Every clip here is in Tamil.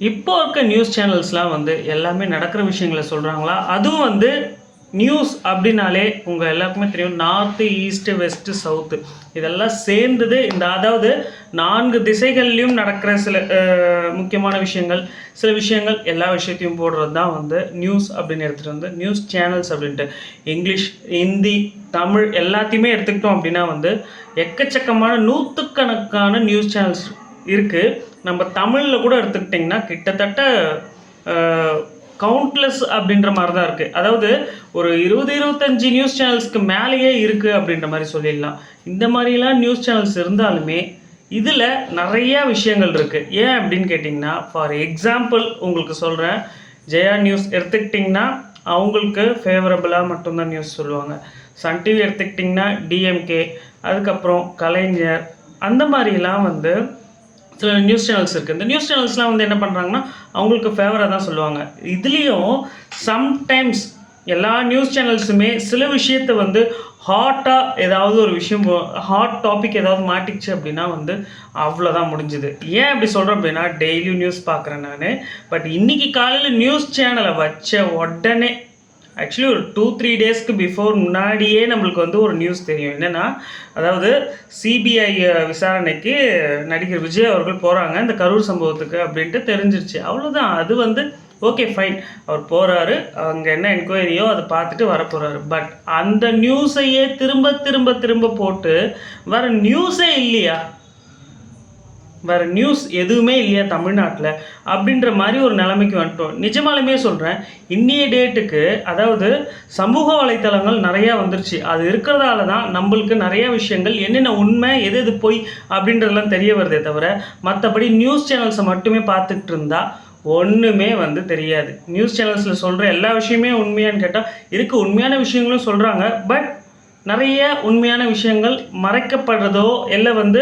இப்போ இருக்க நியூஸ் சேனல்ஸ்லாம் வந்து எல்லாமே நடக்கிற விஷயங்கள சொல்கிறாங்களா? அதுவும் வந்து நியூஸ் அப்படின்னாலே உங்கள் எல்லாருக்குமே தெரியும். நார்த்து, ஈஸ்ட்டு, வெஸ்ட்டு, சவுத்து இதெல்லாம் சேர்ந்தது. அதாவது 4 திசைகள்லையும் நடக்கிற சில முக்கியமான விஷயங்கள், சில விஷயங்கள் எல்லா விஷயத்தையும் போடுறது தான் வந்து நியூஸ் அப்படின்னு எடுத்துகிட்டு வந்து நியூஸ் சேனல்ஸ் அப்படின்ட்டு. இங்கிலீஷ், ஹிந்தி, தமிழ் எல்லாத்தையுமே எடுத்துக்கிட்டோம் அப்படின்னா வந்து எக்கச்சக்கமான நூற்றுக்கணக்கான நியூஸ் சேனல்ஸ் இருக்குது. நம்ம தமிழில் கூட எடுத்துக்கிட்டிங்கன்னா கிட்டத்தட்ட கவுண்ட்லெஸ் அப்படின்ற மாதிரி தான் இருக்குது. அதாவது ஒரு 20-25 நியூஸ் சேனல்ஸ்க்கு மேலேயே இருக்குது அப்படின்ற மாதிரி சொல்லிடலாம். இந்த மாதிரிலாம் நியூஸ் சேனல்ஸ் இருந்தாலுமே இதில் நிறையா விஷயங்கள் இருக்குது. ஏன் அப்படின்னு கேட்டிங்கன்னா, ஃபார் எக்ஸாம்பிள் உங்களுக்கு சொல்கிறேன். ஜெயா நியூஸ் எடுத்துக்கிட்டிங்கன்னா அவங்களுக்கு ஃபேவரபுளாக மட்டும்தான் நியூஸ் சொல்லுவாங்க. சன் டிவி எடுத்துக்கிட்டிங்கன்னா டிஎம்கே, அதுக்கப்புறம் கலைஞர், அந்த மாதிரிலாம் வந்து சில நியூஸ் சேனல்ஸ் இருக்குது. இந்த நியூஸ் சேனல்ஸ்லாம் வந்து என்ன பண்ணுறாங்கன்னா அவங்களுக்கு ஃபேவராக தான் சொல்லுவாங்க. இதுலேயும் சம்டைம்ஸ் எல்லா நியூஸ் சேனல்ஸுமே சில விஷயத்தை வந்து ஹாட்டாக ஏதாவது ஒரு விஷயம் ஹாட் டாபிக் ஏதாவது மாட்டிச்சு அப்படின்னா வந்து அவ்வளோதான் முடிஞ்சுது. ஏன் அப்படி சொல்கிறேன் அப்படின்னா, டெய்லியும் நியூஸ் பார்க்குறேன் நான். பட் இன்றைக்கி காலையில் நியூஸ் சேனலை வச்ச உடனே ஆக்சுவலி ஒரு 2-3 டேஸ்க்கு பிஃபோர் முன்னாடியே நம்மளுக்கு வந்து ஒரு நியூஸ் தெரியும். என்னென்னா, அதாவது சிபிஐ விசாரணைக்கு நடிகர் விஜய் அவர்கள் போகிறாங்க இந்த கரூர் சம்பவத்துக்கு அப்படின்ட்டு தெரிஞ்சிருச்சு. அவ்வளோதான். அது வந்து ஓகே ஃபைன், அவர் போகிறாரு, அங்கே என்ன என்கொயரியோ அதை பார்த்துட்டு வரப்போகிறாரு. பட் அந்த நியூஸையே திரும்ப திரும்ப திரும்ப போட்டு வேறு நியூஸே இல்லையா, வேறு நியூஸ் எதுவுமே இல்லையா தமிழ்நாட்டில் அப்படின்ற மாதிரி ஒரு நிலைமைக்கு வந்துட்டோம். நிஜமாலுமே சொல்கிறேன், இன்னைய டேட்டுக்கு அதாவது சமூக வலைத்தளங்கள் நிறையா வந்துருச்சு. அது இருக்கிறதால தான் நம்மளுக்கு நிறையா விஷயங்கள் என்னென்ன உண்மை எது எது பொய் அப்படின்றதெல்லாம் தெரிய வருதே தவிர, மற்றபடி நியூஸ் சேனல்ஸை மட்டுமே பார்த்துட்டு இருந்தால் ஒன்றுமே வந்து தெரியாது. நியூஸ் சேனல்ஸில் சொல்கிற எல்லா விஷயமே உண்மையான்னு கேட்டால் இருக்குது, உண்மையான விஷயங்களும் சொல்கிறாங்க. பட் நிறைய உண்மையான விஷயங்கள் மறைக்கப்படுறதோ இல்லை வந்து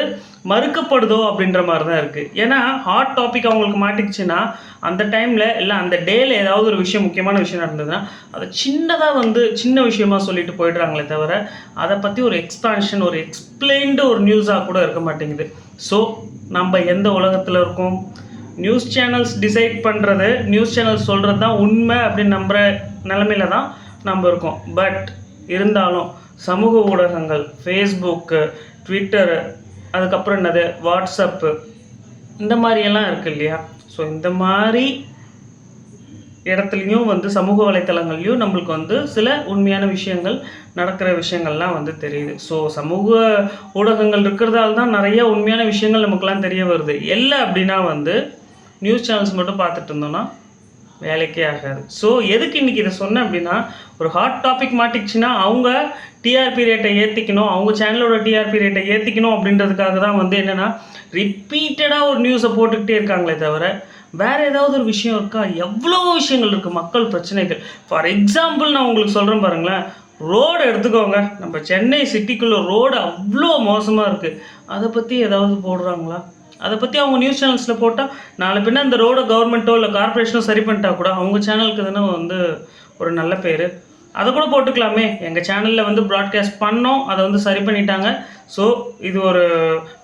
மறுக்கப்படுதோ அப்படின்ற மாதிரி தான் இருக்குது. ஏன்னா ஹாட் டாபிக் அவங்களுக்கு மாட்டிக்கிச்சுன்னா அந்த டைமில் இல்லை அந்த டேயில் ஏதாவது ஒரு விஷயம் முக்கியமான விஷயம் நடந்ததுன்னா அதை சின்னதாக வந்து சின்ன விஷயமா சொல்லிட்டு போயிடுறாங்களே தவிர அதை பற்றி ஒரு எக்ஸ்பான்ஷன் ஒரு எக்ஸ்பிளைன்டு ஒரு நியூஸாக கூட இருக்க மாட்டேங்குது. ஸோ நம்ம எந்த உலகத்தில் இருக்கோம்? நியூஸ் சேனல்ஸ் டிசைட் பண்ணுறது, நியூஸ் சேனல்ஸ் சொல்கிறது தான் உண்மை அப்படின்னு நம்புகிற நிலமையில தான் நம்ம இருக்கோம். பட் இருந்தாலும் சமூக ஊடகங்கள், ஃபேஸ்புக்கு, ட்விட்டரு, அதுக்கப்புறம் என்னது வாட்ஸ்அப்பு, இந்த மாதிரியெல்லாம் இருக்குது இல்லையா? ஸோ இந்த மாதிரி இடத்துலையும் வந்து சமூக வலைத்தளங்கள்லையும் நம்மளுக்கு வந்து சில உண்மையான விஷயங்கள் நடக்கிற விஷயங்கள்லாம் வந்து தெரியுது. ஸோ சமூக ஊடகங்கள் இருக்கிறதால தான் நிறைய உண்மையான விஷயங்கள் நமக்குலாம் தெரிய வருது. இல்லை அப்படின்னா வந்து நியூஸ் சேனல்ஸ் மட்டும் பார்த்துட்டு இருந்தோம்னா வேலைக்கே ஆகாது. ஸோ எதுக்கு இன்றைக்கி இதை சொன்னேன் அப்படின்னா, ஒரு ஹாட் டாபிக் மாட்டிக்கிச்சுன்னா அவங்க டிஆர்பி ரேட்டை ஏற்றிக்கணும், அவங்க சேனலோட டிஆர்பி ரேட்டை ஏற்றிக்கணும் அப்படின்றதுக்காக தான் வந்து என்னென்னா ரிப்பீட்டடாக ஒரு நியூஸை போட்டுக்கிட்டே இருக்காங்களே தவிர வேறு ஏதாவது ஒரு விஷயம் இருக்கா? எவ்வளோ விஷயங்கள் இருக்குது, மக்கள் பிரச்சனைகள். ஃபார் எக்ஸாம்பிள் நான் உங்களுக்கு சொல்கிறேன் பாருங்களேன், ரோடு எடுத்துக்கோங்க. நம்ம சென்னை சிட்டிக்குள்ளே ரோடு அவ்வளோ மோசமாக இருக்குது. அதை பற்றி ஏதாவது போடுறாங்களா? அதை பற்றி அவங்க நியூஸ் சேனல்ஸில் போட்டால் நாளை பின்ன அந்த ரோடை கவர்மெண்ட்டோ இல்லை கார்பரேஷனோ சரி பண்ணிட்டா கூட அவங்க சேனலுக்கு தானே வந்து ஒரு நல்ல பேர். அதை கூட போட்டுக்கலாமே, எங்கள் சேனலில் வந்து ப்ராட்காஸ்ட் பண்ணோம், அதை வந்து சரி பண்ணிட்டாங்க, ஸோ இது ஒரு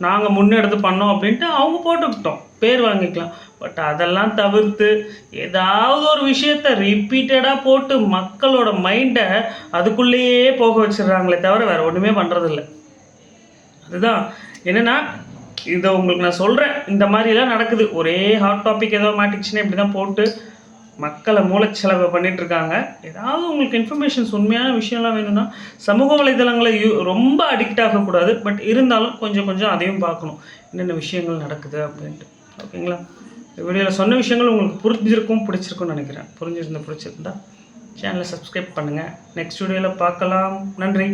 நாங்கள் முன்னெடுத்து பண்ணோம் அப்படின்ட்டு அவங்க போட்டுக்கிட்டோம், பேர் வாங்கிக்கலாம். பட் அதெல்லாம் தவிர்த்து ஏதாவது ஒரு விஷயத்த ரிப்பீட்டடாக போட்டு மக்களோட மைண்டை அதுக்குள்ளேயே போக வச்சிடுறாங்களே தவிர வேறு ஒன்றுமே பண்ணுறதில்ல. அதுதான் என்னென்னா, இதை உங்களுக்கு நான் சொல்கிறேன், இந்த மாதிரிலாம் நடக்குது. ஒரே ஹாட் டாபிக் ஏதோ மாட்டிச்சுன்னா இப்படி தான் போட்டு மக்களை மூளைச்செலவை பண்ணிகிட்ருக்காங்க. ஏதாவது உங்களுக்கு இன்ஃபர்மேஷன்ஸ் உண்மையான விஷயம்லாம் வேணும்னா சமூக வலைதளங்களை ரொம்ப அடிக்ட் ஆகக்கூடாது. பட் இருந்தாலும் கொஞ்சம் கொஞ்சம் அதையும் பார்க்கணும், என்னென்ன விஷயங்கள் நடக்குது அப்படின்ட்டு. ஓகேங்களா? வீடியோவில் சொன்ன விஷயங்கள் உங்களுக்கு பிடிச்சிருக்கும்னு நினைக்கிறேன். பிடிச்சிருந்தா சேனலை சப்ஸ்கிரைப் பண்ணுங்கள். நெக்ஸ்ட் வீடியோவில் பார்க்கலாம். நன்றி.